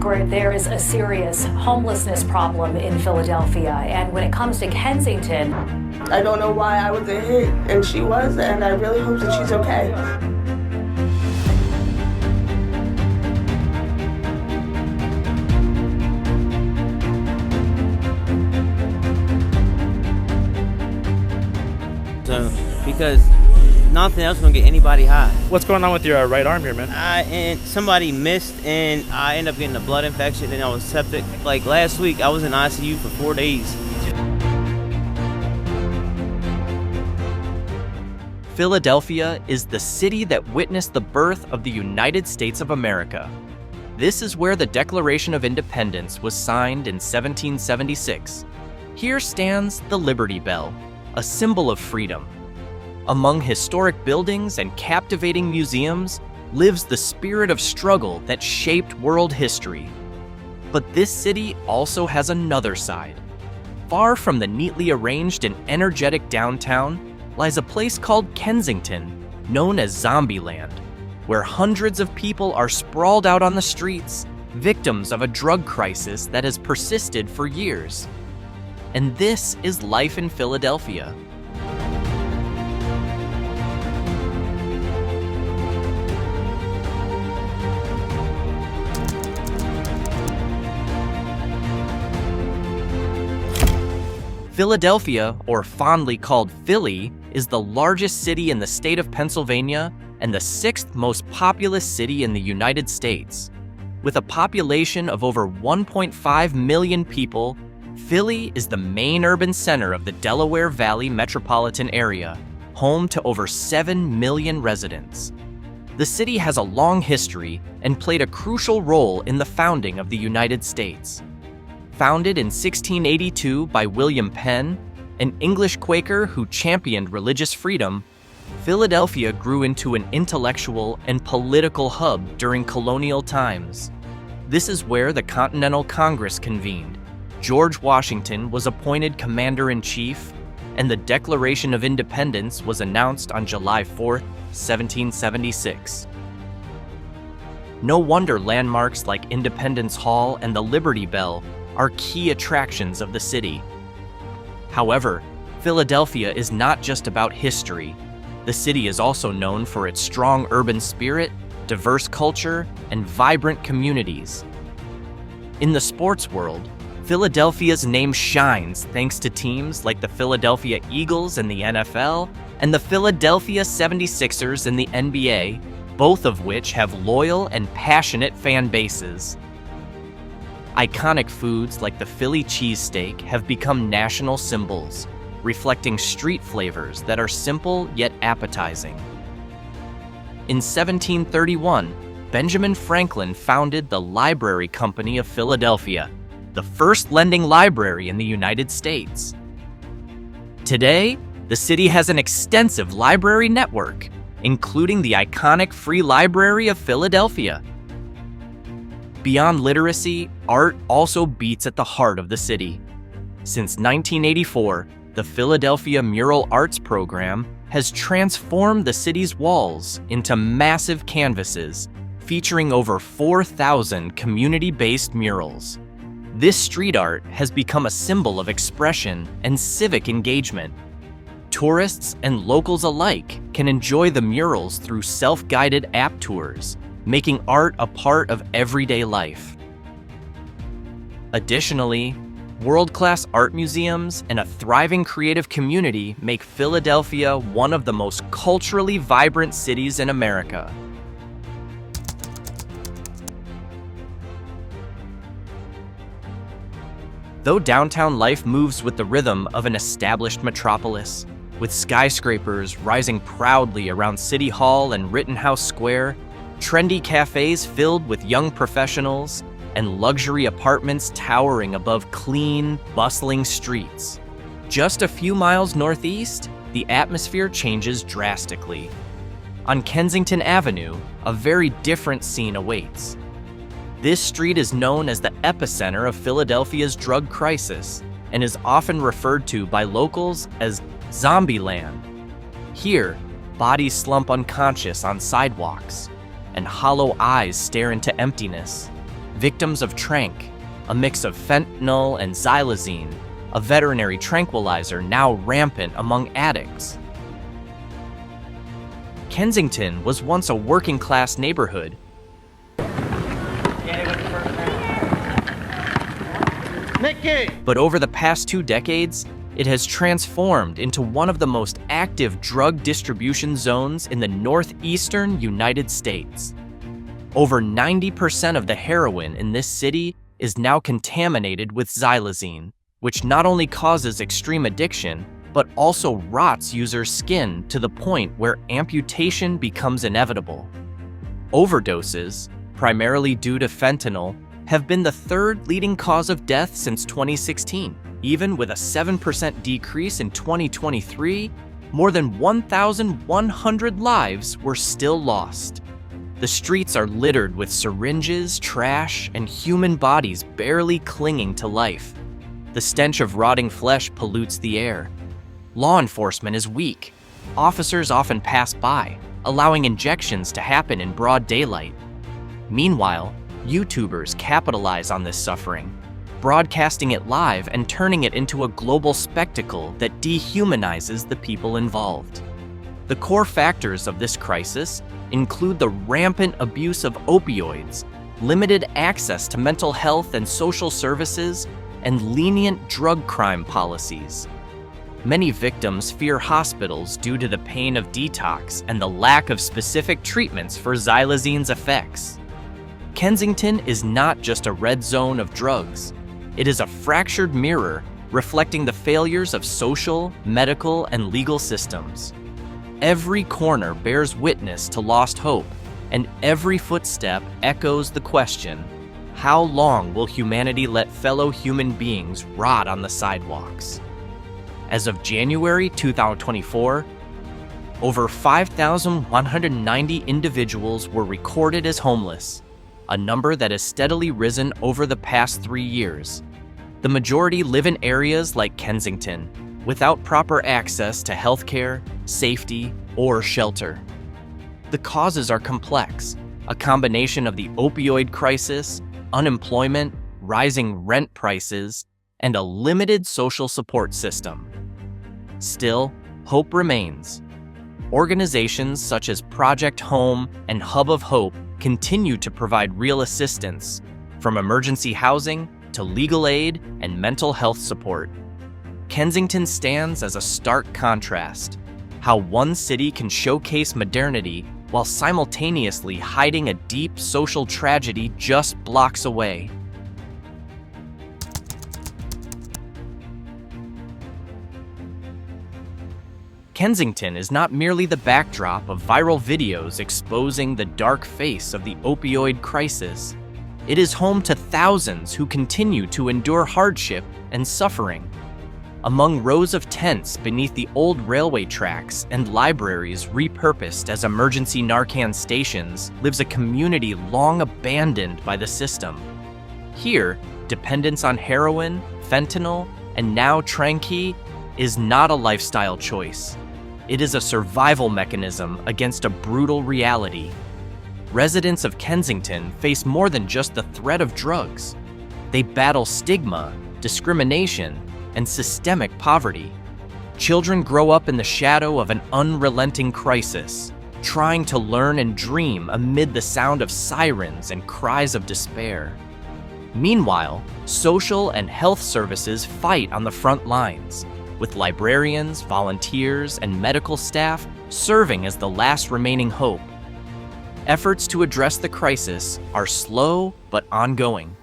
Margaret, there is a serious homelessness problem in Philadelphia, and when it comes to Kensington, I don't know why I was a hit and she was, and I really hope that she's okay. Because nothing else gonna get anybody high. What's going on with your right arm here, man? And somebody missed, and I ended up getting a blood infection, and I was septic. Like last week, I was in ICU for 4 days. Philadelphia is the city that witnessed the birth of the United States of America. This is where the Declaration of Independence was signed in 1776. Here stands the Liberty Bell, a symbol of freedom. Among historic buildings and captivating museums lives the spirit of struggle that shaped world history. But this city also has another side. Far from the neatly arranged and energetic downtown lies a place called Kensington, known as Zombieland, where hundreds of people are sprawled out on the streets, victims of a drug crisis that has persisted for years. And this is life in Philadelphia. Philadelphia, or fondly called Philly, is the largest city in the state of Pennsylvania and the 6th most populous city in the United States. With a population of over 1.5 million people, Philly is the main urban center of the Delaware Valley metropolitan area, home to over 7 million residents. The city has a long history and played a crucial role in the founding of the United States. Founded in 1682 by William Penn, an English Quaker who championed religious freedom, Philadelphia grew into an intellectual and political hub during colonial times. This is where the Continental Congress convened. George Washington was appointed commander-in-chief, and the Declaration of Independence was announced on July 4, 1776. No wonder landmarks like Independence Hall and the Liberty Bell are key attractions of the city. However, Philadelphia is not just about history. The city is also known for its strong urban spirit, diverse culture, and vibrant communities. In the sports world, Philadelphia's name shines thanks to teams like the Philadelphia Eagles in the NFL and the Philadelphia 76ers in the NBA, both of which have loyal and passionate fan bases. Iconic foods like the Philly cheesesteak have become national symbols, reflecting street flavors that are simple yet appetizing. In 1731, Benjamin Franklin founded the Library Company of Philadelphia, the first lending library in the United States. Today, the city has an extensive library network, including the iconic Free Library of Philadelphia. Beyond literacy, art also beats at the heart of the city. Since 1984, the Philadelphia Mural Arts Program has transformed the city's walls into massive canvases featuring over 4,000 community-based murals. This street art has become a symbol of expression and civic engagement. Tourists and locals alike can enjoy the murals through self-guided app tours, making art a part of everyday life. Additionally, world-class art museums and a thriving creative community make Philadelphia one of the most culturally vibrant cities in America. Though downtown life moves with the rhythm of an established metropolis, with skyscrapers rising proudly around City Hall and Rittenhouse Square, trendy cafes filled with young professionals, and luxury apartments towering above clean, bustling streets. Just a few miles northeast, the atmosphere changes drastically. On Kensington Avenue, a very different scene awaits. This street is known as the epicenter of Philadelphia's drug crisis and is often referred to by locals as Zombieland. Here, bodies slump unconscious on sidewalks, and hollow eyes stare into emptiness. victims of tranq, a mix of fentanyl and xylazine, a veterinary tranquilizer now rampant among addicts. Kensington was once a working-class neighborhood. But over the past 2 decades, it has transformed into one of the most active drug distribution zones in the northeastern United States. Over 90% of the heroin in this city is now contaminated with xylazine, which not only causes extreme addiction, but also rots users' skin to the point where amputation becomes inevitable. Overdoses, primarily due to fentanyl, have been the 3rd leading cause of death since 2016. Even with a 7% decrease in 2023, more than 1,100 lives were still lost. The streets are littered with syringes, trash, and human bodies barely clinging to life. The stench of rotting flesh pollutes the air. Law enforcement is weak. Officers often pass by, allowing injections to happen in broad daylight. Meanwhile, YouTubers capitalize on this suffering, broadcasting it live and turning it into a global spectacle that dehumanizes the people involved. The core factors of this crisis include the rampant abuse of opioids, limited access to mental health and social services, and lenient drug crime policies. Many victims fear hospitals due to the pain of detox and the lack of specific treatments for xylazine's effects. Kensington is not just a red zone of drugs. It is a fractured mirror reflecting the failures of social, medical, and legal systems. Every corner bears witness to lost hope, and every footstep echoes the question, how long will humanity let fellow human beings rot on the sidewalks? As of January 2024, over 5,190 individuals were recorded as homeless, a number that has steadily risen over the past 3 years. The majority live in areas like Kensington, without proper access to healthcare, safety, or shelter. The causes are complex, a combination of the opioid crisis, unemployment, rising rent prices, and a limited social support system. Still, hope remains. Organizations such as Project Home and Hub of Hope continue to provide real assistance, from emergency housing to legal aid and mental health support. Kensington stands as a stark contrast, how one city can showcase modernity while simultaneously hiding a deep social tragedy just blocks away. Kensington is not merely the backdrop of viral videos exposing the dark face of the opioid crisis. It is home to thousands who continue to endure hardship and suffering. Among rows of tents beneath the old railway tracks and libraries repurposed as emergency Narcan stations lives a community long abandoned by the system. Here, dependence on heroin, fentanyl, and now tranq is not a lifestyle choice. It is a survival mechanism against a brutal reality. Residents of Kensington face more than just the threat of drugs. They battle stigma, discrimination, and systemic poverty. Children grow up in the shadow of an unrelenting crisis, trying to learn and dream amid the sound of sirens and cries of despair. Meanwhile, social and health services fight on the front lines, with librarians, volunteers, and medical staff serving as the last remaining hope. Efforts to address the crisis are slow but ongoing.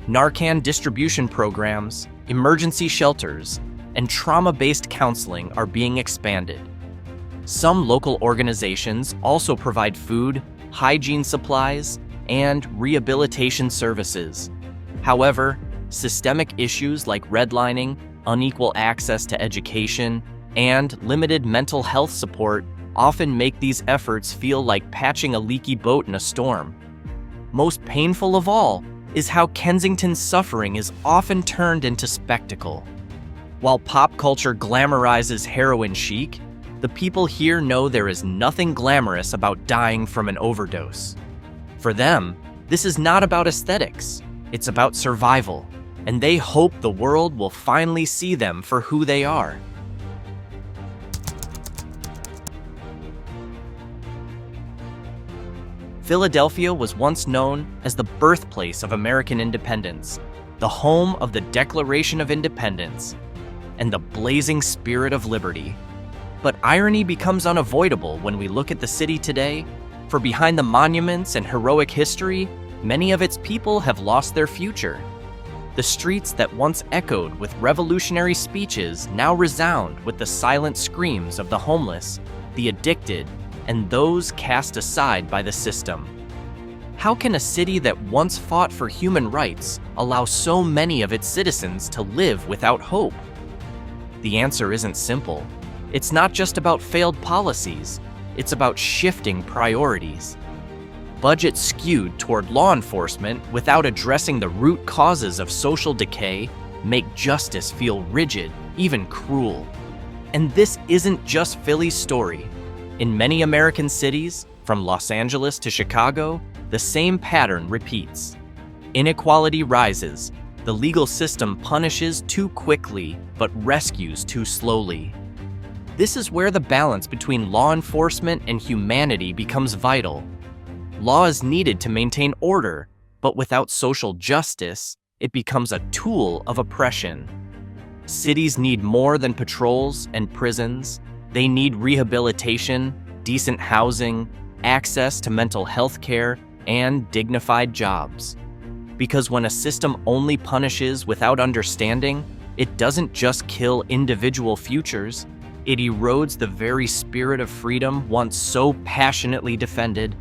Narcan distribution programs, emergency shelters, and trauma-based counseling are being expanded. Some local organizations also provide food, hygiene supplies, and rehabilitation services. However, systemic issues like redlining, unequal access to education, and limited mental health support often make these efforts feel like patching a leaky boat in a storm. Most painful of all is how Kensington's suffering is often turned into spectacle. While pop culture glamorizes heroin chic, the people here know there is nothing glamorous about dying from an overdose. For them, This is not about aesthetics, it's about survival, and they hope the world will finally see them for who they are. Philadelphia was once known as the birthplace of American independence, the home of the Declaration of Independence, and the blazing spirit of liberty. But irony becomes unavoidable when we look at the city today, for behind the monuments and heroic history, many of its people have lost their future. The streets that once echoed with revolutionary speeches now resound with the silent screams of the homeless, the addicted, and those cast aside by the system. How can a city that once fought for human rights allow so many of its citizens to live without hope? The answer isn't simple. It's not just about failed policies, it's about shifting priorities. Budgets skewed toward law enforcement without addressing the root causes of social decay make justice feel rigid, even cruel. And this isn't just Philly's story. In many American cities, from Los Angeles to Chicago, the same pattern repeats. Inequality rises. The legal system punishes too quickly, but rescues too slowly. This is where the balance between law enforcement and humanity becomes vital. Law is needed to maintain order, but without social justice, it becomes a tool of oppression. Cities need more than patrols and prisons. They need rehabilitation, decent housing, access to mental health care, and dignified jobs. Because when a system only punishes without understanding, it doesn't just kill individual futures, it erodes the very spirit of freedom once so passionately defended